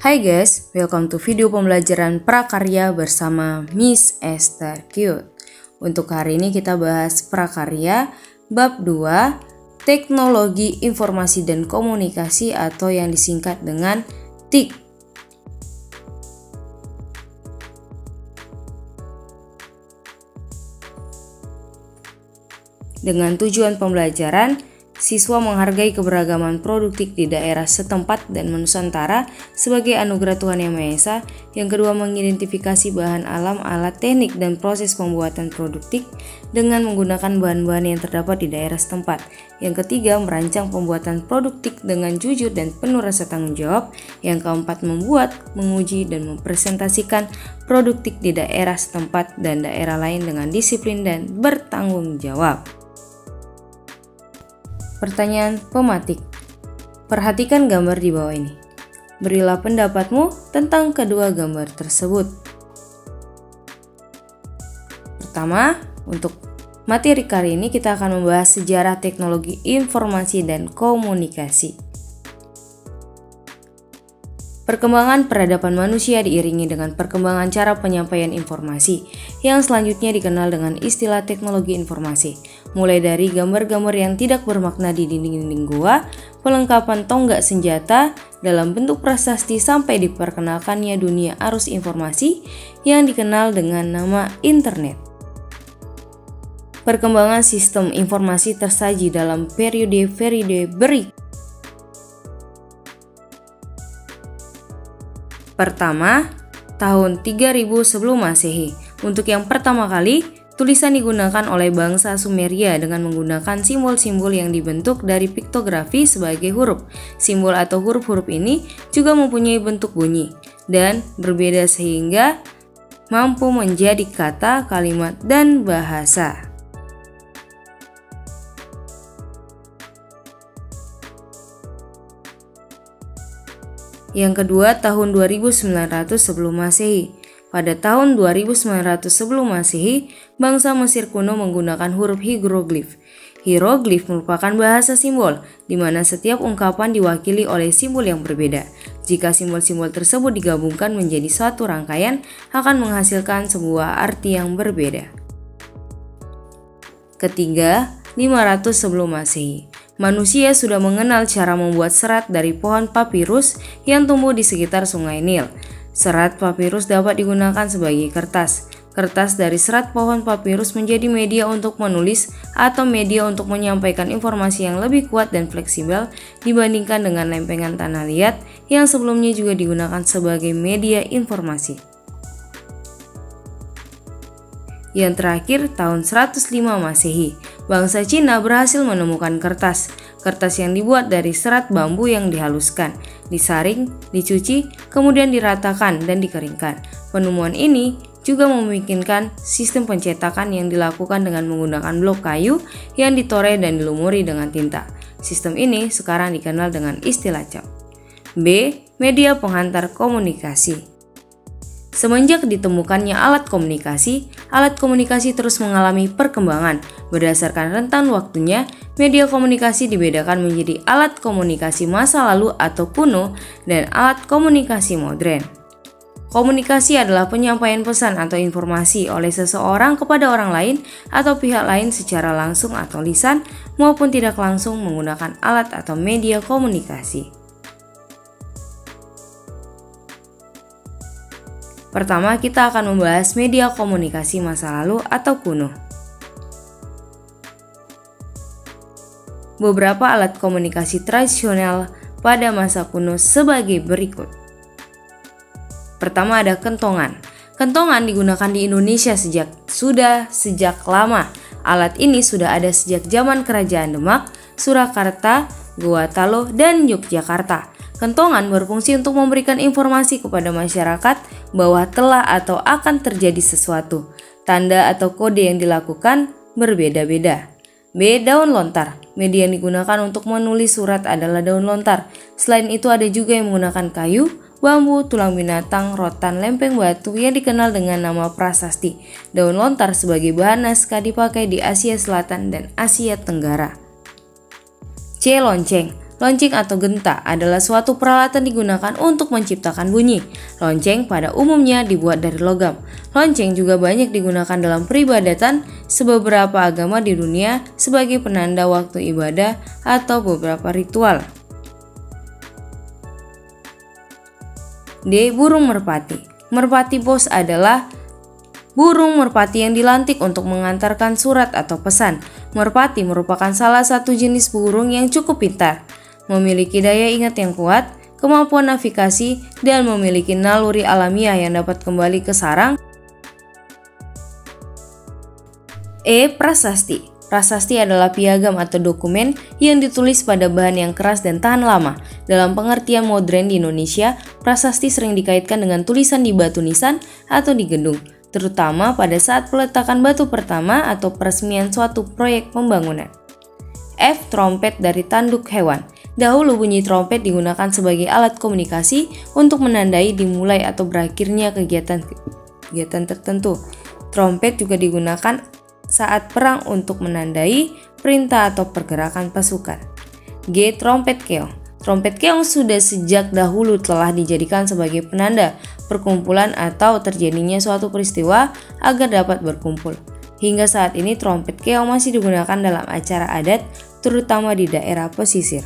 Hai guys, welcome to video pembelajaran prakarya bersama Miss Esther Cute. Untuk hari ini kita bahas prakarya bab 2, Teknologi Informasi dan Komunikasi atau yang disingkat dengan TIK. Dengan tujuan pembelajaran, siswa menghargai keberagaman produk TIK di daerah setempat dan Nusantara sebagai anugerah Tuhan Yang Maha Esa. Yang kedua, mengidentifikasi bahan alam, alat, teknik, dan proses pembuatan produk TIK dengan menggunakan bahan-bahan yang terdapat di daerah setempat. Yang ketiga, merancang pembuatan produk TIK dengan jujur dan penuh rasa tanggung jawab. Yang keempat, membuat, menguji, dan mempresentasikan produk TIK di daerah setempat dan daerah lain dengan disiplin dan bertanggung jawab. Pertanyaan pematik. Perhatikan gambar di bawah ini. Berilah pendapatmu tentang kedua gambar tersebut. Pertama, untuk materi kali ini kita akan membahas sejarah teknologi informasi dan komunikasi. Perkembangan peradaban manusia diiringi dengan perkembangan cara penyampaian informasi yang selanjutnya dikenal dengan istilah teknologi informasi. Mulai dari gambar-gambar yang tidak bermakna di dinding-dinding gua, pelengkapan tonggak senjata dalam bentuk prasasti sampai diperkenalkannya dunia arus informasi yang dikenal dengan nama internet. Perkembangan sistem informasi tersaji dalam periode berikut. Pertama, tahun 3000 sebelum Masehi. Untuk yang pertama kali, tulisan digunakan oleh bangsa Sumeria dengan menggunakan simbol-simbol yang dibentuk dari piktografi sebagai huruf. Simbol atau huruf-huruf ini juga mempunyai bentuk bunyi dan berbeda sehingga mampu menjadi kata, kalimat, dan bahasa. Yang kedua, tahun 2900 sebelum Masehi. Pada tahun 2900 sebelum Masehi, bangsa Mesir kuno menggunakan huruf hieroglif. Hieroglif merupakan bahasa simbol, di mana setiap ungkapan diwakili oleh simbol yang berbeda. Jika simbol-simbol tersebut digabungkan menjadi suatu rangkaian, akan menghasilkan sebuah arti yang berbeda. Ketiga, 500 sebelum Masehi. Manusia sudah mengenal cara membuat serat dari pohon papirus yang tumbuh di sekitar Sungai Nil. Serat papirus dapat digunakan sebagai kertas. Kertas dari serat pohon papirus menjadi media untuk menulis atau media untuk menyampaikan informasi yang lebih kuat dan fleksibel dibandingkan dengan lempengan tanah liat yang sebelumnya juga digunakan sebagai media informasi. Yang terakhir, tahun 105 Masehi. Bangsa Cina berhasil menemukan kertas. Kertas yang dibuat dari serat bambu yang dihaluskan, disaring, dicuci, kemudian diratakan dan dikeringkan. Penemuan ini juga memungkinkan sistem pencetakan yang dilakukan dengan menggunakan blok kayu yang ditore dan dilumuri dengan tinta. Sistem ini sekarang dikenal dengan istilah cap. B. Media penghantar komunikasi. Semenjak ditemukannya alat komunikasi terus mengalami perkembangan. Berdasarkan rentan waktunya, media komunikasi dibedakan menjadi alat komunikasi masa lalu atau kuno dan alat komunikasi modern. Komunikasi adalah penyampaian pesan atau informasi oleh seseorang kepada orang lain atau pihak lain secara langsung atau lisan maupun tidak langsung menggunakan alat atau media komunikasi. Pertama, kita akan membahas media komunikasi masa lalu atau kuno. Beberapa alat komunikasi tradisional pada masa kuno sebagai berikut. Pertama, ada kentongan. Kentongan digunakan di Indonesia sejak lama. Alat ini sudah ada sejak zaman Kerajaan Demak, Surakarta, Gorontalo, dan Yogyakarta. Kentongan berfungsi untuk memberikan informasi kepada masyarakat bahwa telah atau akan terjadi sesuatu. Tanda atau kode yang dilakukan berbeda-beda. B. Daun lontar. Media yang digunakan untuk menulis surat adalah daun lontar. Selain itu ada juga yang menggunakan kayu, bambu, tulang binatang, rotan, lempeng batu yang dikenal dengan nama prasasti. Daun lontar sebagai bahan naskah dipakai di Asia Selatan dan Asia Tenggara. C. Lonceng. Lonceng atau genta adalah suatu peralatan digunakan untuk menciptakan bunyi. Lonceng pada umumnya dibuat dari logam. Lonceng juga banyak digunakan dalam peribadatan sebeberapa agama di dunia sebagai penanda waktu ibadah atau beberapa ritual. D. Burung merpati. Merpati bos adalah burung merpati yang dilantik untuk mengantarkan surat atau pesan. Merpati merupakan salah satu jenis burung yang cukup pintar, memiliki daya ingat yang kuat, kemampuan navigasi, dan memiliki naluri alamiah yang dapat kembali ke sarang. E. Prasasti. Prasasti adalah piagam atau dokumen yang ditulis pada bahan yang keras dan tahan lama. Dalam pengertian modern di Indonesia, prasasti sering dikaitkan dengan tulisan di batu nisan atau di gedung, terutama pada saat peletakan batu pertama atau peresmian suatu proyek pembangunan. F. Trompet dari tanduk hewan. Dahulu bunyi trompet digunakan sebagai alat komunikasi untuk menandai dimulai atau berakhirnya kegiatan tertentu. Trompet juga digunakan saat perang untuk menandai perintah atau pergerakan pasukan. G. Trompet keong. Trompet keong sudah sejak dahulu telah dijadikan sebagai penanda perkumpulan atau terjadinya suatu peristiwa agar dapat berkumpul. Hingga saat ini trompet keong masih digunakan dalam acara adat, terutama di daerah pesisir.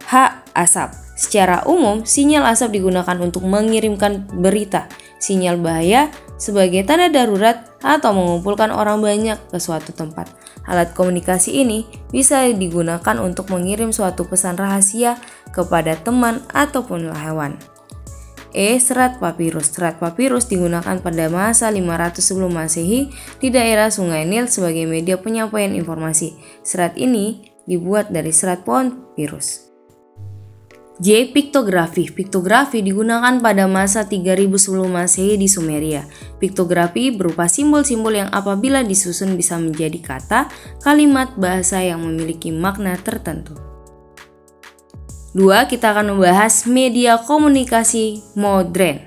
H. Asap. Secara umum, sinyal asap digunakan untuk mengirimkan berita, sinyal bahaya, sebagai tanda darurat atau mengumpulkan orang banyak ke suatu tempat. Alat komunikasi ini bisa digunakan untuk mengirim suatu pesan rahasia kepada teman ataupun hewan. E. Serat papirus. Serat papirus digunakan pada masa 500 sebelum Masehi di daerah Sungai Nil sebagai media penyampaian informasi. Serat ini dibuat dari serat pohon papirus. J. Piktografi. Piktografi digunakan pada masa 3000 sebelum Masehi di Sumeria. Piktografi berupa simbol-simbol yang apabila disusun bisa menjadi kata, kalimat, bahasa yang memiliki makna tertentu. 2. Kita akan membahas media komunikasi modern.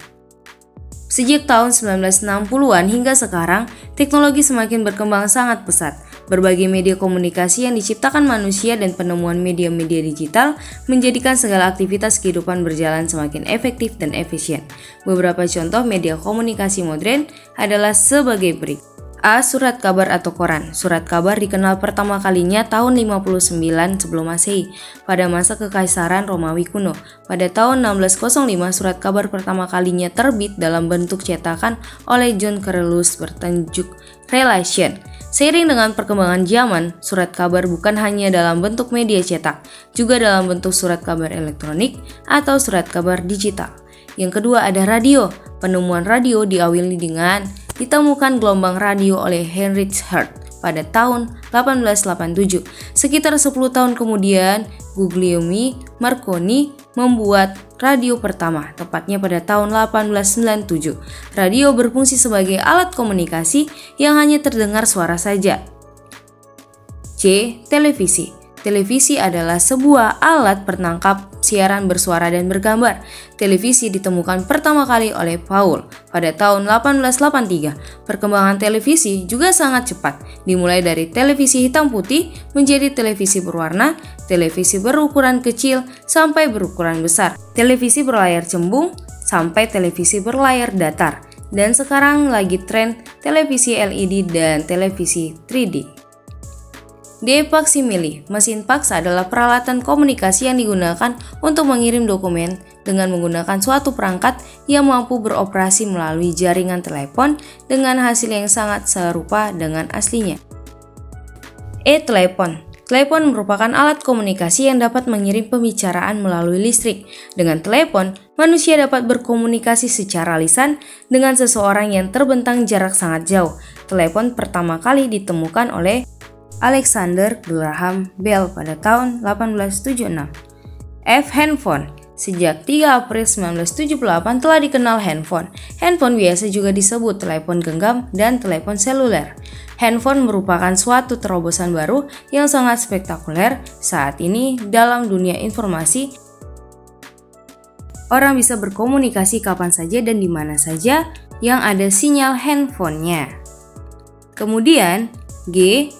Sejak tahun 1960-an hingga sekarang, teknologi semakin berkembang sangat pesat. Berbagai media komunikasi yang diciptakan manusia dan penemuan media-media digital menjadikan segala aktivitas kehidupan berjalan semakin efektif dan efisien. Beberapa contoh media komunikasi modern adalah sebagai berikut. A. Surat kabar atau koran. Surat kabar dikenal pertama kalinya tahun 59 sebelum Masehi pada masa Kekaisaran Romawi kuno. Pada tahun 1605 surat kabar pertama kalinya terbit dalam bentuk cetakan oleh John Carolus bertajuk Relation. Seiring dengan perkembangan zaman, surat kabar bukan hanya dalam bentuk media cetak, juga dalam bentuk surat kabar elektronik atau surat kabar digital. Yang kedua ada radio. Penemuan radio diawali dengan ditemukan gelombang radio oleh Heinrich Hertz pada tahun 1887. Sekitar 10 tahun kemudian, Guglielmo Marconi membuat radio pertama, tepatnya pada tahun 1897. Radio berfungsi sebagai alat komunikasi yang hanya terdengar suara saja. C. Televisi. Televisi adalah sebuah alat penangkap siaran bersuara dan bergambar. Televisi ditemukan pertama kali oleh Paul pada tahun 1883. Perkembangan televisi juga sangat cepat, dimulai dari televisi hitam putih menjadi televisi berwarna, televisi berukuran kecil sampai berukuran besar, televisi berlayar cembung sampai televisi berlayar datar, dan sekarang lagi tren televisi LED dan televisi 3D. D. Faksimile. Mesin fax adalah peralatan komunikasi yang digunakan untuk mengirim dokumen dengan menggunakan suatu perangkat yang mampu beroperasi melalui jaringan telepon dengan hasil yang sangat serupa dengan aslinya. E. Telepon. Telepon merupakan alat komunikasi yang dapat mengirim pembicaraan melalui listrik. Dengan telepon, manusia dapat berkomunikasi secara lisan dengan seseorang yang terbentang jarak sangat jauh. Telepon pertama kali ditemukan oleh Alexander Graham Bell pada tahun 1876. F. Handphone. Sejak 3 April 1978 telah dikenal handphone. Handphone biasa juga disebut telepon genggam dan telepon seluler. Handphone merupakan suatu terobosan baru yang sangat spektakuler saat ini dalam dunia informasi. Orang bisa berkomunikasi kapan saja dan di mana saja yang ada sinyal handphonenya. Kemudian, G.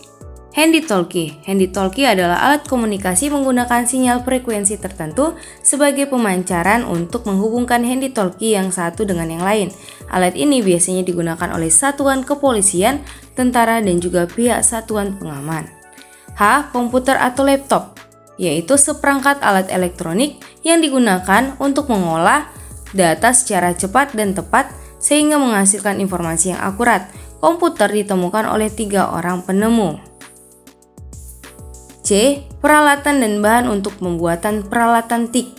Handy-talkie. Handy-talkie adalah alat komunikasi menggunakan sinyal frekuensi tertentu sebagai pemancaran untuk menghubungkan handy-talkie yang satu dengan yang lain. Alat ini biasanya digunakan oleh satuan kepolisian, tentara, dan juga pihak satuan pengaman. H. Komputer atau laptop, yaitu seperangkat alat elektronik yang digunakan untuk mengolah data secara cepat dan tepat sehingga menghasilkan informasi yang akurat. Komputer ditemukan oleh 3 orang penemu. C. Peralatan dan bahan untuk pembuatan peralatan TIK.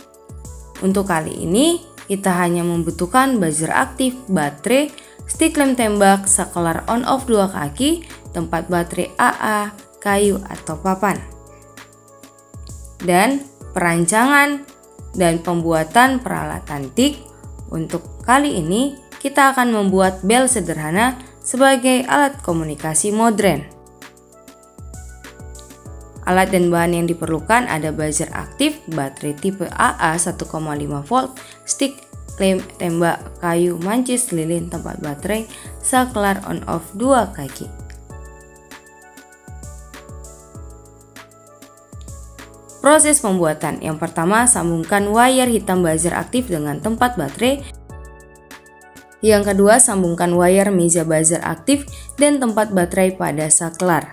Untuk kali ini, kita hanya membutuhkan buzzer aktif, baterai, stik lem tembak, saklar on-off 2 kaki, tempat baterai AA, kayu atau papan. Dan perancangan dan pembuatan peralatan TIK. Untuk kali ini, kita akan membuat bel sederhana sebagai alat komunikasi modern. Alat dan bahan yang diperlukan ada buzzer aktif, baterai tipe AA 1,5 volt, stik lem tembak, kayu, mancis, lilin, tempat baterai, saklar on-off 2 kaki. Proses pembuatan. Yang pertama, sambungkan wire hitam buzzer aktif dengan tempat baterai. Yang kedua, sambungkan wire meja buzzer aktif dan tempat baterai pada saklar.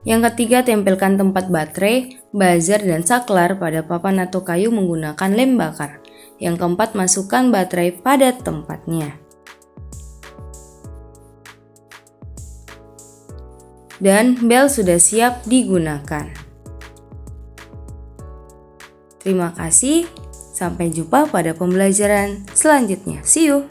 Yang ketiga, tempelkan tempat baterai, buzzer, dan saklar pada papan atau kayu menggunakan lem bakar. Yang keempat, masukkan baterai pada tempatnya. Dan bel sudah siap digunakan. Terima kasih, sampai jumpa pada pembelajaran selanjutnya. See you!